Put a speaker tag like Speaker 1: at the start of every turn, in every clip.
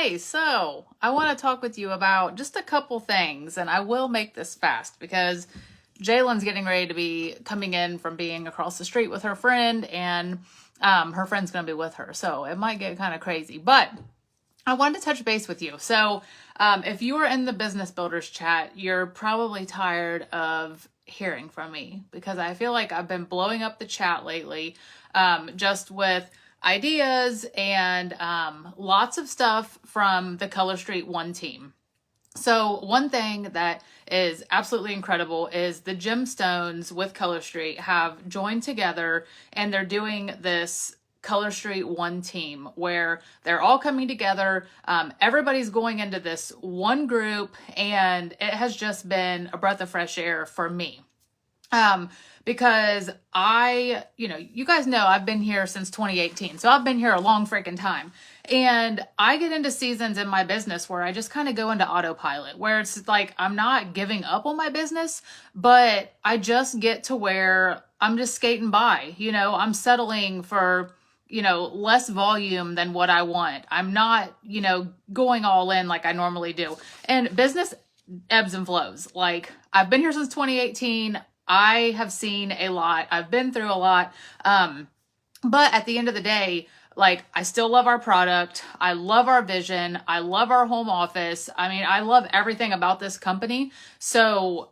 Speaker 1: Hey, so I want to talk with you about just a couple things, and I will make this fast because Jalen's getting ready to be coming in from being across the street with her friend, and her friend's going to be with her. So it might get kind of crazy, but I wanted to touch base with you. So if you are in the Business Builders chat, you're probably tired of hearing from me because I feel like I've been blowing up the chat lately just with ideas and lots of stuff from the Color Street One team. So one thing that is absolutely incredible is the Gemstones with Color Street have joined together and they're doing this Color Street One team where they're all coming together. Everybody's going into this one group, and it has just been a breath of fresh air for me. Because you guys know I've been here since 2018. So I've been here a long freaking time. And I get into seasons in my business where I just kind of go into autopilot, where it's like I'm not giving up on my business, but I just get to where I'm just skating by. I'm settling for less volume than what I want. I'm not, going all in like I normally do. And business ebbs and flows. Like I've been here since 2018. I have seen a lot. I've been through a lot. But at the end of the day, like I still love our product. I love our vision. I love our home office. I mean, I love everything about this company. So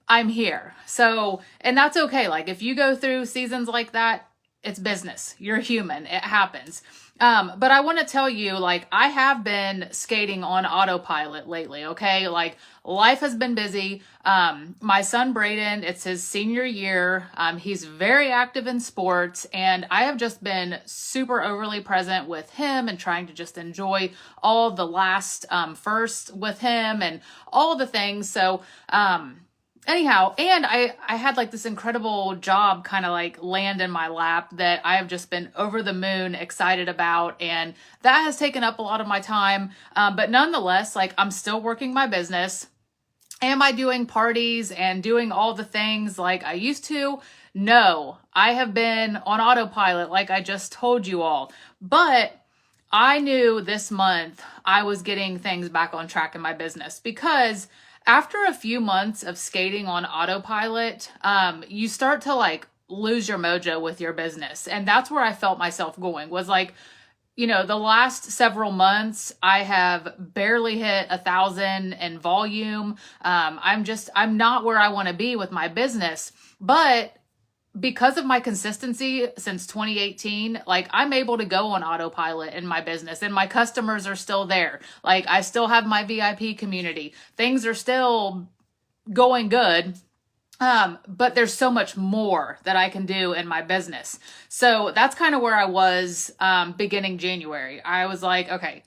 Speaker 1: I'm here. And that's okay. Like if you go through seasons like that, it's business. You're human. It happens. But I want to tell you, like, I have been skating on autopilot lately, okay? Like, life has been busy. My son, Braden, it's his senior year. He's very active in sports, and I have just been super overly present with him and trying to just enjoy all the last first with him and all the things. So, anyhow, and I had like this incredible job kind of like land in my lap that I have just been over the moon excited about. And that has taken up a lot of my time. But nonetheless, like I'm still working my business. Am I doing parties and doing all the things like I used to? No, I have been on autopilot like I just told you all. But I knew this month I was getting things back on track in my business because after a few months of skating on autopilot, you start to like lose your mojo with your business. And that's where I felt myself going was like, the last several months, I have barely hit 1,000 in volume. I'm not where I want to be with my business, but because of my consistency since 2018, like I'm able to go on autopilot in my business and my customers are still there. Like I still have my VIP community. Things are still going good. But there's so much more that I can do in my business. So that's kind of where I was, beginning January. I was like, okay,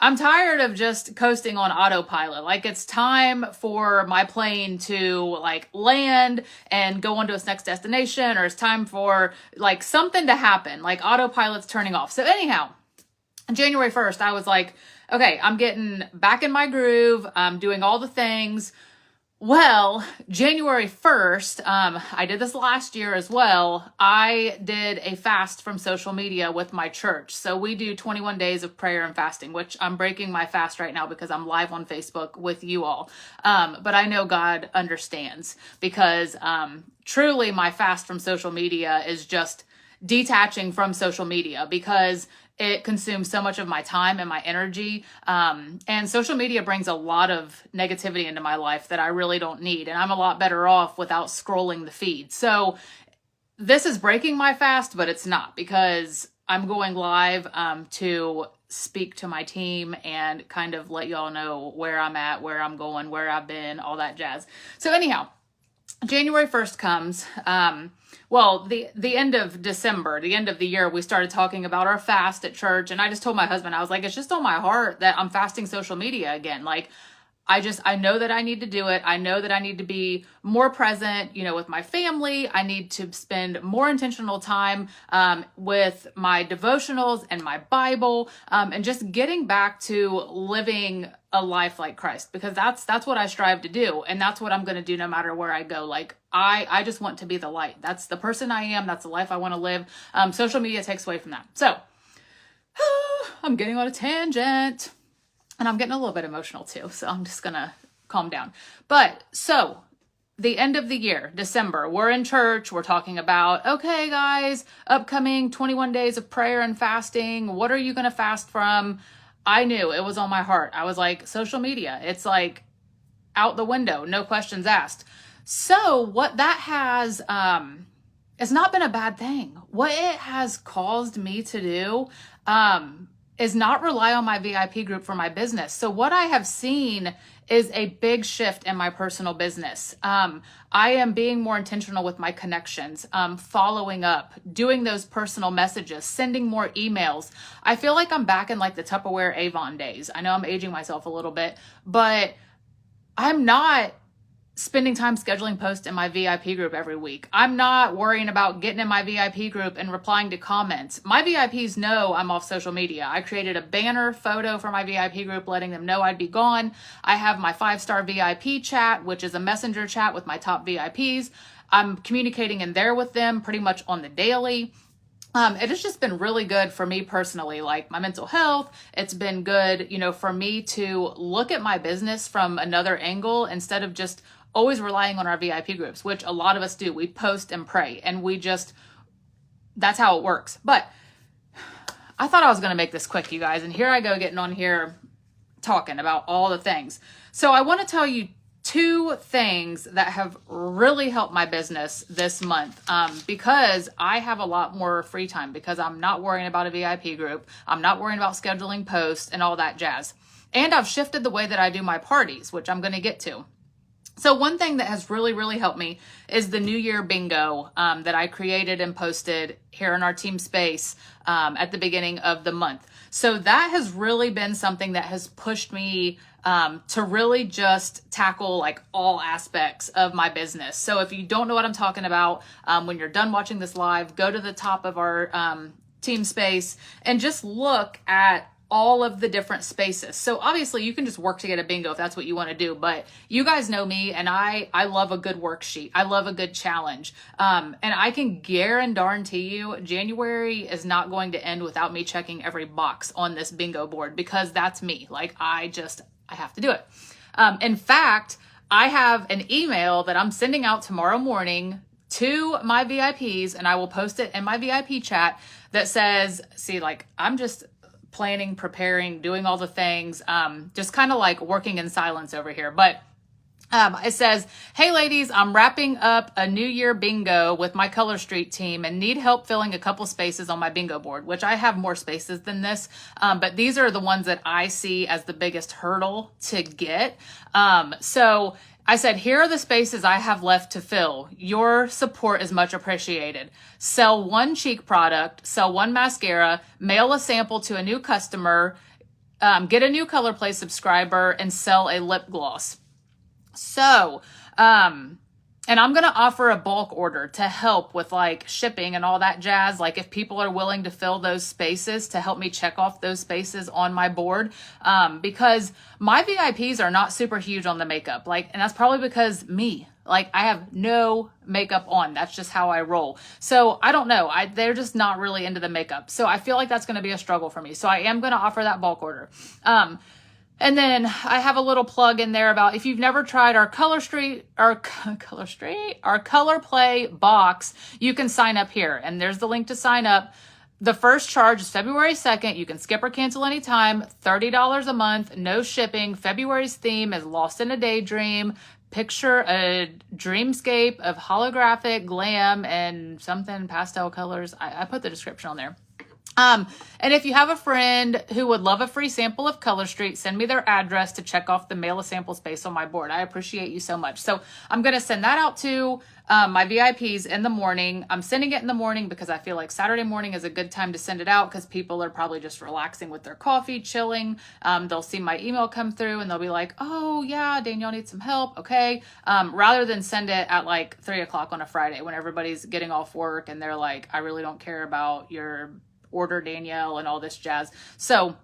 Speaker 1: I'm tired of just coasting on autopilot. Like it's time for my plane to like land and go on to its next destination, or it's time for like something to happen. Like autopilot's turning off. So anyhow, January 1st, I was like, okay, I'm getting back in my groove. I'm doing all the things. Well, January 1st, I did this last year as well. I did a fast from social media with my church. So we do 21 days of prayer and fasting, which I'm breaking my fast right now because I'm live on Facebook with you all. But I know God understands because truly my fast from social media is just detaching from social media because it consumes so much of my time and my energy. And social media brings a lot of negativity into my life that I really don't need. And I'm a lot better off without scrolling the feed. So this is breaking my fast, but it's not because I'm going live to speak to my team and kind of let y'all know where I'm at, where I'm going, where I've been, all that jazz. So anyhow, January 1st comes. The end of December, the end of the year, we started talking about our fast at church. And I just told my husband, I was like, it's just on my heart that I'm fasting social media again. Like, I know that I need to do it. I know that I need to be more present, with my family. I need to spend more intentional time with my devotionals and my Bible, and just getting back to living a life like Christ, because that's what I strive to do. And that's what I'm going to do no matter where I go. Like I just want to be the light. That's the person I am. That's the life I want to live. Social media takes away from that. So I'm getting on a tangent. And I'm getting a little bit emotional too, so I'm just gonna calm down. But so the end of the year, December, we're in church. We're talking about, okay, guys, upcoming 21 days of prayer and fasting. What are you going to fast from? I knew it was on my heart. I was like, social media, it's like out the window, no questions asked. So what that has, it's not been a bad thing. What it has caused me to do, is not rely on my VIP group for my business. So what I have seen is a big shift in my personal business. I am being more intentional with my connections, following up, doing those personal messages, sending more emails. I feel like I'm back in like the Tupperware Avon days. I know I'm aging myself a little bit, but I'm not spending time scheduling posts in my VIP group every week. I'm not worrying about getting in my VIP group and replying to comments. My VIPs know I'm off social media. I created a banner photo for my VIP group letting them know I'd be gone. I have my 5-star VIP chat, which is a messenger chat with my top VIPs. I'm communicating in there with them pretty much on the daily. It has just been really good for me personally, like my mental health. It's been good, for me to look at my business from another angle instead of just always relying on our VIP groups, which a lot of us do. We post and pray and that's how it works. But I thought I was going to make this quick, you guys. And here I go getting on here talking about all the things. So I want to tell you 2 things that have really helped my business this month, because I have a lot more free time because I'm not worrying about a VIP group. I'm not worrying about scheduling posts and all that jazz. And I've shifted the way that I do my parties, which I'm going to get to. So one thing that has really, really helped me is the New Year bingo that I created and posted here in our team space at the beginning of the month. So that has really been something that has pushed me to really just tackle like all aspects of my business. So if you don't know what I'm talking about, when you're done watching this live, go to the top of our team space and just look at all of the different spaces. So obviously you can just work to get a bingo if that's what you want to do, but you guys know me and I love a good worksheet. I love a good challenge. And I can guarantee you January is not going to end without me checking every box on this bingo board because that's me. Like I have to do it. In fact, I have an email that I'm sending out tomorrow morning to my VIPs and I will post it in my VIP chat that says, see, like I'm just planning, preparing, doing all the things, just kind of like working in silence over here. But it says, hey ladies, I'm wrapping up a New Year bingo with my Color Street team and need help filling a couple spaces on my bingo board, which I have more spaces than this. But these are the ones that I see as the biggest hurdle to get. So I said, here are the spaces I have left to fill. Your support is much appreciated. Sell 1 cheek product, sell 1 mascara, mail a sample to a new customer, get a new Color Play subscriber, and sell a lip gloss. So, and I'm going to offer a bulk order to help with like shipping and all that jazz. Like if people are willing to fill those spaces to help me check off those spaces on my board. Because my VIPs are not super huge on the makeup. And that's probably because I have no makeup on. That's just how I roll. So I don't know. They're just not really into the makeup. So I feel like that's going to be a struggle for me. So I am going to offer that bulk order. And then I have a little plug in there about if you've never tried our Color Play box, you can sign up here. And there's the link to sign up. The first charge is February 2nd. You can skip or cancel anytime. $30 a month, no shipping. February's theme is Lost in a Daydream. Picture a dreamscape of holographic glam and something pastel colors. I put the description on there. And if you have a friend who would love a free sample of Color Street, send me their address to check off the mail a sample space on my board. I appreciate you so much. So I'm going to send that out to my VIPs in the morning. I'm sending it in the morning because I feel like Saturday morning is a good time to send it out because people are probably just relaxing with their coffee, chilling. They'll see my email come through and they'll be like, oh yeah, Danielle needs some help. Okay. Rather than send it at like 3:00 on a Friday when everybody's getting off work and they're like, I really don't care about your order, Danielle, and all this jazz. So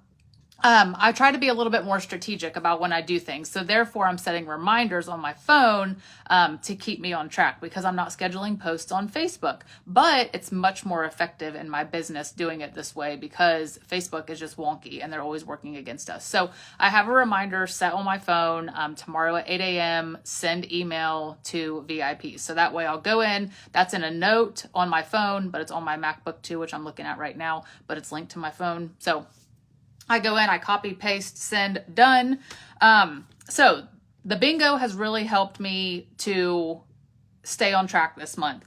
Speaker 1: I try to be a little bit more strategic about when I do things. So therefore, I'm setting reminders on my phone to keep me on track because I'm not scheduling posts on Facebook. But it's much more effective in my business doing it this way because Facebook is just wonky and they're always working against us. So I have a reminder set on my phone tomorrow at 8 a.m. Send email to VIPs. So that way I'll go in. That's in a note on my phone, but it's on my MacBook too, which I'm looking at right now, but it's linked to my phone. So I go in, I copy, paste, send, done. So the bingo has really helped me to stay on track this month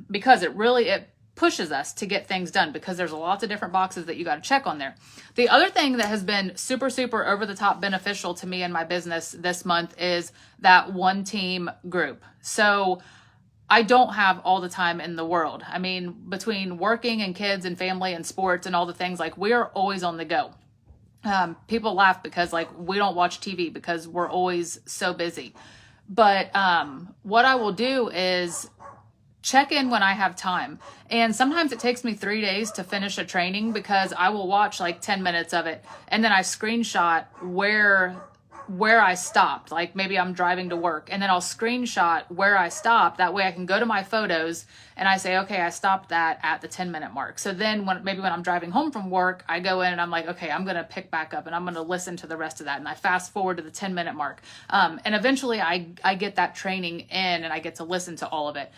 Speaker 1: because it pushes us to get things done because there's lots of different boxes that you got to check on there. The other thing that has been super, super over the top beneficial to me and my business this month is that one team group. So I don't have all the time in the world. I mean, between working and kids and family and sports and all the things, like we're always on the go. People laugh because like we don't watch TV because we're always so busy. But what I will do is check in when I have time. And sometimes it takes me 3 days to finish a training because I will watch like 10 minutes of it. And then I screenshot where I stopped. Like maybe I'm driving to work and then I'll screenshot where I stopped. That way I can go to my photos and I say, okay, I stopped that at the 10-minute mark. So then when I'm driving home from work, I go in and I'm like, okay, I'm going to pick back up and I'm going to listen to the rest of that. And I fast forward to the 10-minute mark. And eventually I get that training in and I get to listen to all of it.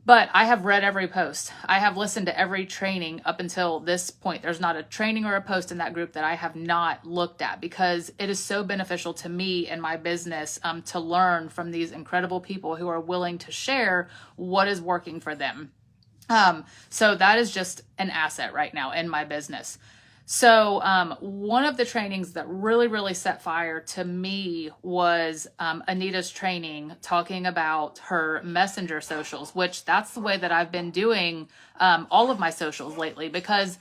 Speaker 1: But I have read every post. I have listened to every training up until this point. There's not a training or a post in that group that I have not looked at because it is so beneficial to me and my business to learn from these incredible people who are willing to share what is working for them. So that is just an asset right now in my business. So one of the trainings that really, really set fire to me was Anita's training talking about her messenger socials, which that's the way that I've been doing all of my socials lately. Because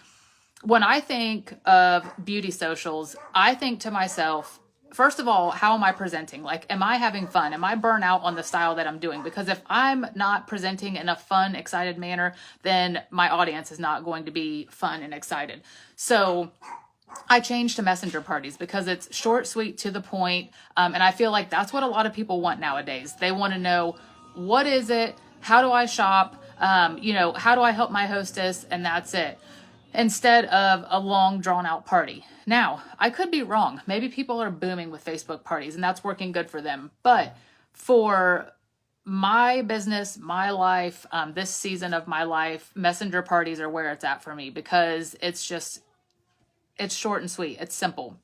Speaker 1: when I think of beauty socials, I think to myself, first of all, how am I presenting? Like, am I having fun? Am I burnt out on the style that I'm doing? Because if I'm not presenting in a fun, excited manner, then my audience is not going to be fun and excited. So I changed to messenger parties because it's short, sweet, to the point. And I feel like that's what a lot of people want nowadays. They want to know, what is it? How do I shop? How do I help my hostess? And that's it. Instead of a long drawn out party. Now, I could be wrong. Maybe people are booming with Facebook parties and that's working good for them. But for my business, my life, this season of my life, messenger parties are where it's at for me because it's short and sweet. It's simple.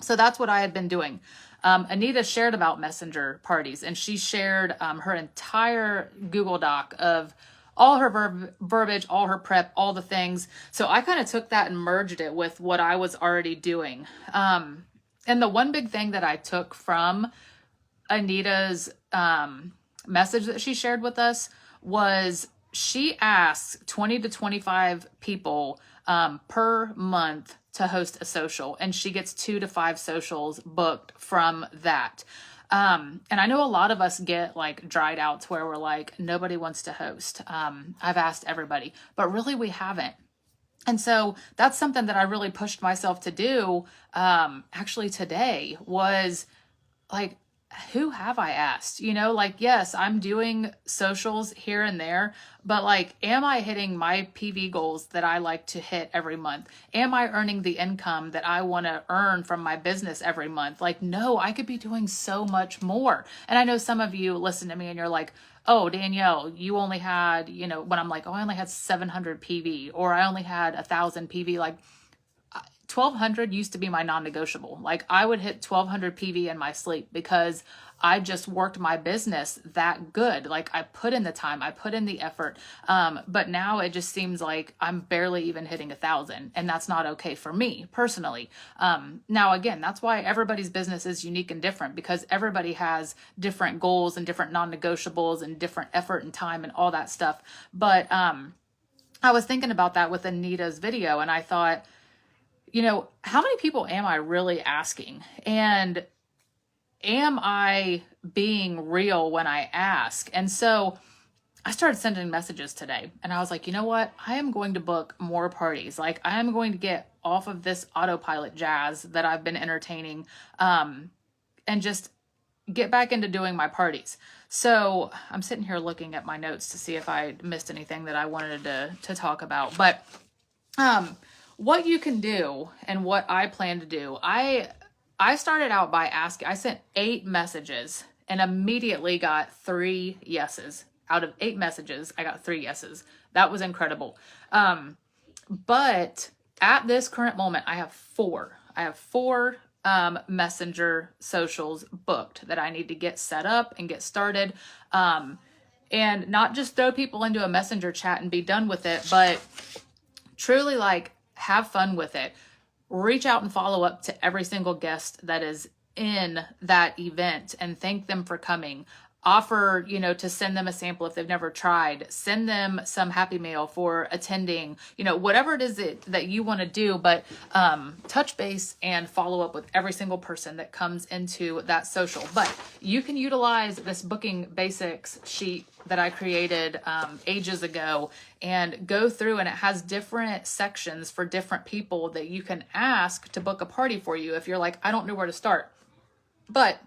Speaker 1: So that's what I had been doing. Anita shared about messenger parties and she shared her entire Google Doc of all her verbiage, all her prep, all the things. So I kind of took that and merged it with what I was already doing. And the one big thing that I took from Anita's message that she shared with us was she asks 20 to 25 people per month to host a social, and she gets 2 to 5 socials booked from that. And I know a lot of us get like dried out to where we're like, nobody wants to host. I've asked everybody, but really we haven't. And so that's something that I really pushed myself to do, actually today was like, who have I asked? Yes, I'm doing socials here and there, but like, am I hitting my PV goals that I like to hit every month? Am I earning the income that I want to earn from my business every month? Like, no, I could be doing so much more. And I know some of you listen to me and you're like, oh, Danielle, you only had, when I'm like, oh, I only had 700 PV or I only had 1,000 PV, like 1,200 used to be my non-negotiable. Like I would hit 1,200 PV in my sleep because I just worked my business that good. Like I put in the time, I put in the effort. But now it just seems like I'm barely even hitting 1,000, and that's not okay for me personally. Now, again, that's why everybody's business is unique and different because everybody has different goals and different non-negotiables and different effort and time and all that stuff. But I was thinking about that with Anita's video and I thought, how many people am I really asking? And am I being real when I ask? And so I started sending messages today and I was like, you know what? I am going to book more parties. Like I am going to get off of this autopilot jazz that I've been entertaining, and just get back into doing my parties. So I'm sitting here looking at my notes to see if I missed anything that I wanted to talk about. But what you can do and what I plan to do, I started out by asking, I sent 8 messages and immediately got 3 yeses. Out of 8 messages, I got 3 yeses. That was incredible. But at this current moment, I have 4. I have 4 messenger socials booked that I need to get set up and get started. And not just throw people into a messenger chat and be done with it, but truly like have fun with it. Reach out and follow up to every single guest that is in that event and thank them for coming. Offer, to send them a sample if they've never tried. Send them some happy mail for attending, whatever it is that you want to do, but touch base and follow up with every single person that comes into that social. But you can utilize this booking basics sheet that I created ages ago and go through, and it has different sections for different people that you can ask to book a party for you if you're like, I don't know where to start. But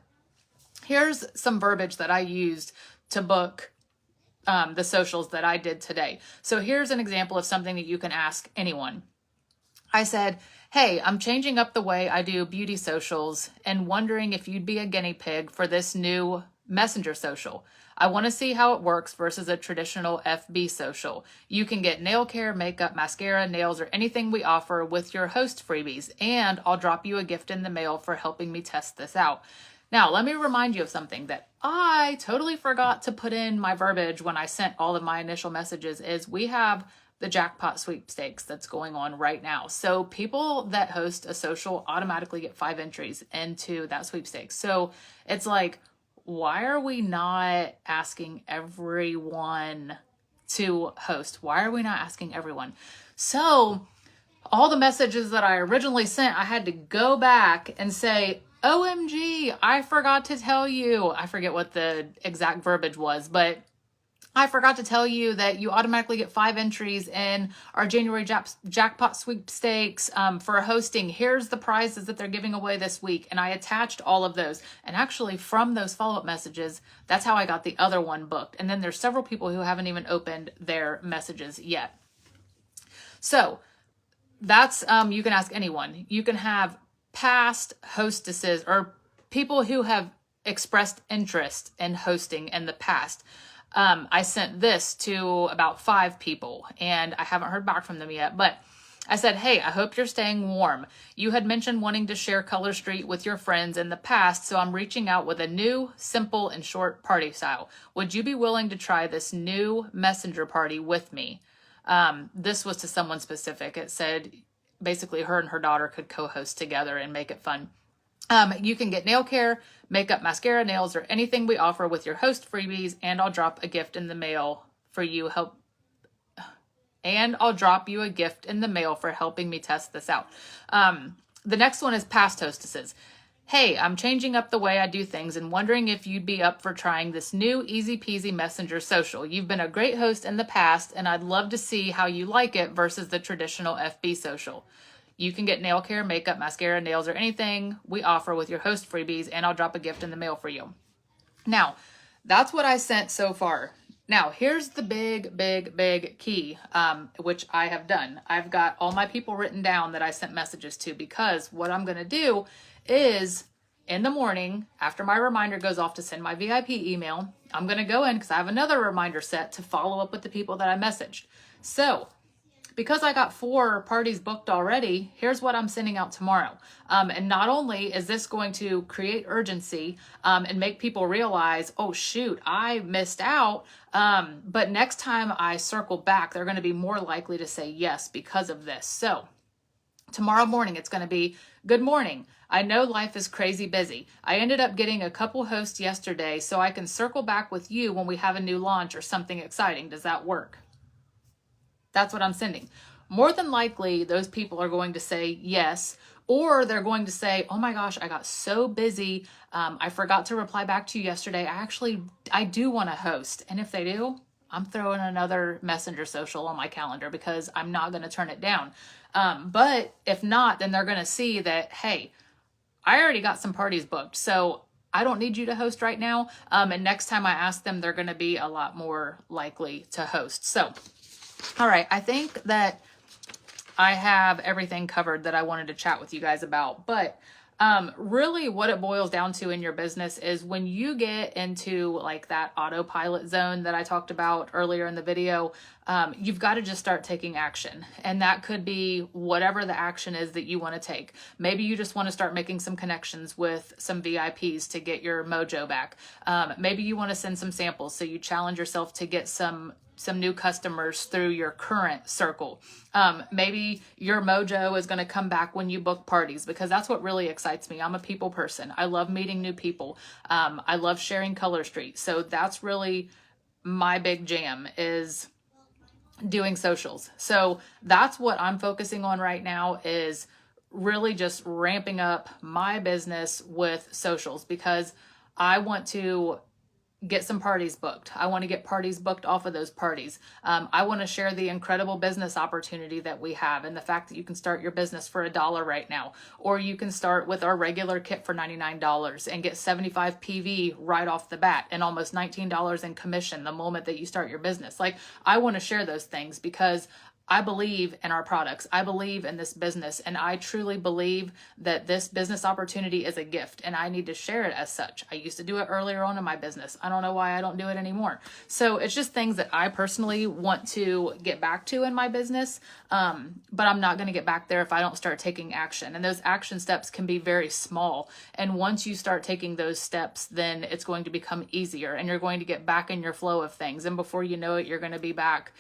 Speaker 1: here's some verbiage that I used to book the socials that I did today. So here's an example of something that you can ask anyone. I said, hey, I'm changing up the way I do beauty socials and wondering if you'd be a guinea pig for this new messenger social. I want to see how it works versus a traditional FB social. You can get nail care, makeup, mascara, nails, or anything we offer with your host freebies, and I'll drop you a gift in the mail for helping me test this out. Now, let me remind you of something that I totally forgot to put in my verbiage when I sent all of my initial messages is we have the jackpot sweepstakes that's going on right now. So people that host a social automatically get 5 entries into that sweepstakes. So it's like, why are we not asking everyone to host? Why are we not asking everyone? So all the messages that I originally sent, I had to go back and say, OMG, I forgot to tell you. I forget what the exact verbiage was, but I forgot to tell you that you automatically get 5 entries in our January jackpot sweepstakes for hosting. Here's the prizes that they're giving away this week. And I attached all of those. And actually from those follow-up messages, that's how I got the other one booked. And then there's several people who haven't even opened their messages yet. So that's, you can ask anyone. You can have past hostesses or people who have expressed interest in hosting in the past. I sent this to about 5 people and I haven't heard back from them yet, but I said, hey, I hope you're staying warm. You had mentioned wanting to share Color Street with your friends in the past, so I'm reaching out with a new, simple, and short party style. Would you be willing to try this new messenger party with me? This was to someone specific. It said basically her and her daughter could co-host together and make it fun. You can get nail care, makeup, mascara, nails, or anything we offer with your host freebies, and I'll drop a gift in the mail for you. I'll drop you a gift in the mail for helping me test this out. The next one is past hostesses. Hey, I'm changing up the way I do things and wondering if you'd be up for trying this new easy peasy messenger social. You've been a great host in the past, and I'd love to see how you like it versus the traditional FB social. You can get nail care, makeup, mascara, nails, or anything we offer with your host freebies, and I'll drop a gift in the mail for you. Now, that's what I sent so far. Now, here's the big key, which I have done. I've got all my people written down that I sent messages to, because what I'm going to do is in the morning, after my reminder goes off to send my VIP email, I'm going to go in because I have another reminder set to follow up with the people that I messaged. So because I got 4 parties booked already, here's what I'm sending out tomorrow. And not only is this going to create urgency and make people realize, oh shoot, I missed out. But next time I circle back, they're going to be more likely to say yes because of this. So tomorrow morning, it's going to be, good morning. I know life is crazy busy. I ended up getting a couple hosts yesterday, so I can circle back with you when we have a new launch or something exciting. Does that work? That's what I'm sending. More than likely, those people are going to say yes, or they're going to say, oh my gosh, I got so busy. I forgot to reply back to you yesterday. I do want to host. And if they do, I'm throwing another messenger social on my calendar because I'm not going to turn it down. But if not, then they're going to see that, hey, I already got some parties booked, so I don't need you to host right now. And next time I ask them, they're going to be a lot more likely to host. So, all right, I think that I have everything covered that I wanted to chat with you guys about. But really what it boils down to in your business is when you get into like that autopilot zone that I talked about earlier in the video, you've got to just start taking action. And that could be whatever the action is that you want to take. Maybe you just want to start making some connections with some VIPs to get your mojo back. Maybe you want to send some samples. So you challenge yourself to get some new customers through your current circle. Maybe your mojo is going to come back when you book parties, because that's what really excites me. I'm a people person. I love meeting new people. I love sharing Color Street. So that's really my big jam, is doing socials. So that's what I'm focusing on right now, is really just ramping up my business with socials, because I want to get some parties booked. I want to get parties booked off of those parties. I want to share the incredible business opportunity that we have, and the fact that you can start your business for $1 right now, or you can start with our regular kit for $99 and get 75 PV right off the bat and almost $19 in commission the moment that you start your business. Like, I want to share those things because I believe in our products. I believe in this business, and I truly believe that this business opportunity is a gift, and I need to share it as such. I used to do it earlier on in my business. I don't know why I don't do it anymore. So it's just things that I personally want to get back to in my business. But I'm not going to get back there if I don't start taking action. And those action steps can be very small. And once you start taking those steps, then it's going to become easier, and you're going to get back in your flow of things. And before you know it, you're going to be back,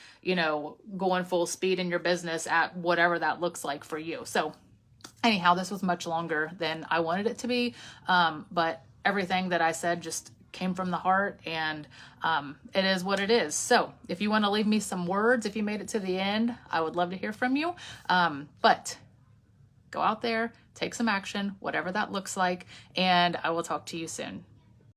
Speaker 1: going full speed in your business at whatever that looks like for you. So anyhow, this was much longer than I wanted it to be. But everything that I said just came from the heart, and it is what it is. So if you want to leave me some words, if you made it to the end, I would love to hear from you. But go out there, take some action, whatever that looks like, and I will talk to you soon.